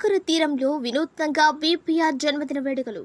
సాగర తీరంలో వినూత్నంగా వీపీఆర్ జన్మదిన వేడుకలు.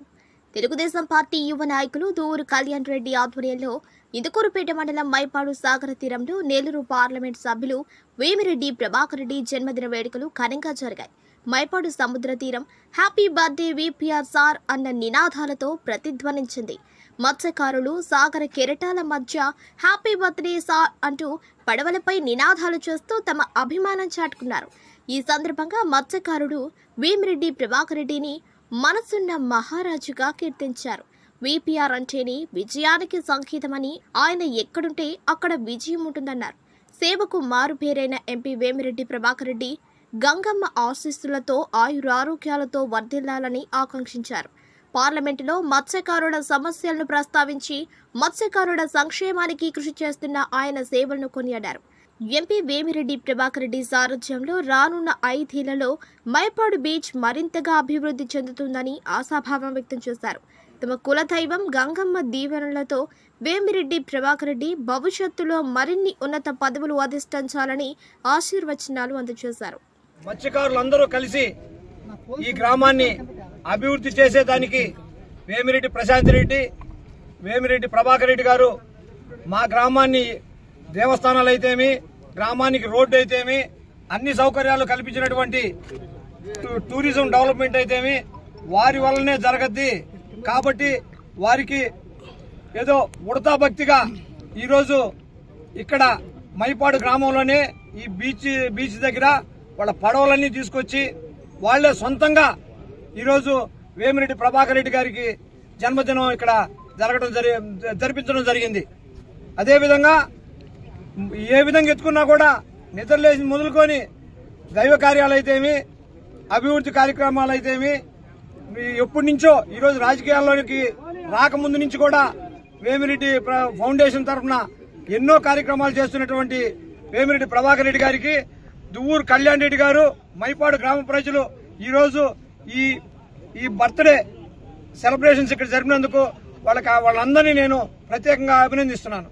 తెలుగుదేశం పార్టీ యువ నాయకులు దూరు కళ్యాణ్ రెడ్డి ఆధ్వర్యంలో ఇందుకూరుపేట మండలం మైపాడు సాగర తీరంలో నెల్లూరు పార్లమెంట్ సభ్యులు వేమిరెడ్డి ప్రభాకర్ రెడ్డి జన్మదిన వేడుకలు ఘనంగా జరిగాయి. మైపాడు సముద్ర తీరం హ్యాపీ బర్త్డే వీపీఆర్ సార్ అన్న నినాదాలతో ప్రతిధ్వనించింది. మత్స్యకారులు సాగర కెరటాల మధ్య హ్యాపీ బర్త్డే సార్ అంటూ పడవలపై నినాదాలు చేస్తూ తమ అభిమానం చాటుకున్నారు. ఈ సందర్భంగా మత్స్యకారుడు వేమిరెడ్డి ప్రభాకర్ రెడ్డిని మనసున్న మహారాజుగా కీర్తించారు. వీపీఆర్ అంటేనే విజయానికి సంకేతమని, ఆయన ఎక్కడుంటే అక్కడ విజయం ఉంటుందన్నారు. సేవకు మారుపేరైన ఎంపీ వేమిరెడ్డి ప్రభాకర్ రెడ్డి గంగమ్మ ఆశీస్సులతో ఆయురారోగ్యాలతో వర్ధిల్లాలని ఆకాంక్షించారు. పార్లమెంటులో మత్స్యకారుల సమస్యలను ప్రస్తావించి మత్స్యకారుల సంక్షేమానికి కృషి చేస్తున్న ఆయన సేవలను కొనియాడారు. ఎంపీ వేమిరెడ్డి ప్రభాకర్ రెడ్డి సారథ్యంలో రానున్న 5 ఏళ్లలో మైపాడు బీచ్ మరింతగా అభివృద్ధి చెందుతుందని ఆశాభావం వ్యక్తం చేశారు. తమ కులదైవం గంగమ్మ దీవెనలతో వేమిరెడ్డి ప్రభాకర్ రెడ్డి భవిష్యత్తులో మరిన్ని ఉన్నత పదవులు అధిష్ఠించాలని ఆశీర్వచనాలు అందజేశారు. మత్స్యకారులందరూ కలిసి ఈ గ్రామాన్ని అభివృద్ధి చేసేదానికి వేమిరెడ్డి ప్రశాంత్ రెడ్డి, వేమిరెడ్డి ప్రభాకర్ రెడ్డి గారు మా గ్రామాన్ని దేవస్థానాలు అయితేమి, గ్రామానికి రోడ్డు అయితేమి, అన్ని సౌకర్యాలు కల్పించినటువంటి టూరిజం డెవలప్మెంట్ అయితేమి వారి వల్లనే జరగద్ది. కాబట్టి వారికి ఏదో ఉడతా భక్తిగా ఈరోజు ఇక్కడ మైపాడు గ్రామంలోనే ఈ బీచ్ దగ్గర వాళ్ళ పడవలన్నీ తీసుకొచ్చి వాళ్లే సొంతంగా ఈరోజు వేమిరెడ్డి ప్రభాకర్ రెడ్డి గారికి జన్మదినం ఇక్కడ జరిపించడం జరిగింది. అదేవిధంగా ఏ విధంగా ఎత్తుకున్నా కూడా నిద్రలేసి మొదలుకొని దైవ కార్యాలు అయితేమి, అభివృద్ధి కార్యక్రమాలు అయితేమి, ఎప్పటి నుంచో ఈరోజు రాజకీయాల్లోకి రాకముందు నుంచి కూడా వేమిరెడ్డి ఫౌండేషన్ తరఫున ఎన్నో కార్యక్రమాలు చేస్తున్నటువంటి వేమిరెడ్డి ప్రభాకర్ రెడ్డి గారికి దువ్వూరు కళ్యాణ్ రెడ్డి గారు, మైపాడు గ్రామ ప్రజలు ఈరోజు ఈ బర్త్డే సెలబ్రేషన్స్ ఇక్కడ జరిపినందుకు వాళ్ళందరినీ నేను ప్రత్యేకంగా అభినందిస్తున్నాను.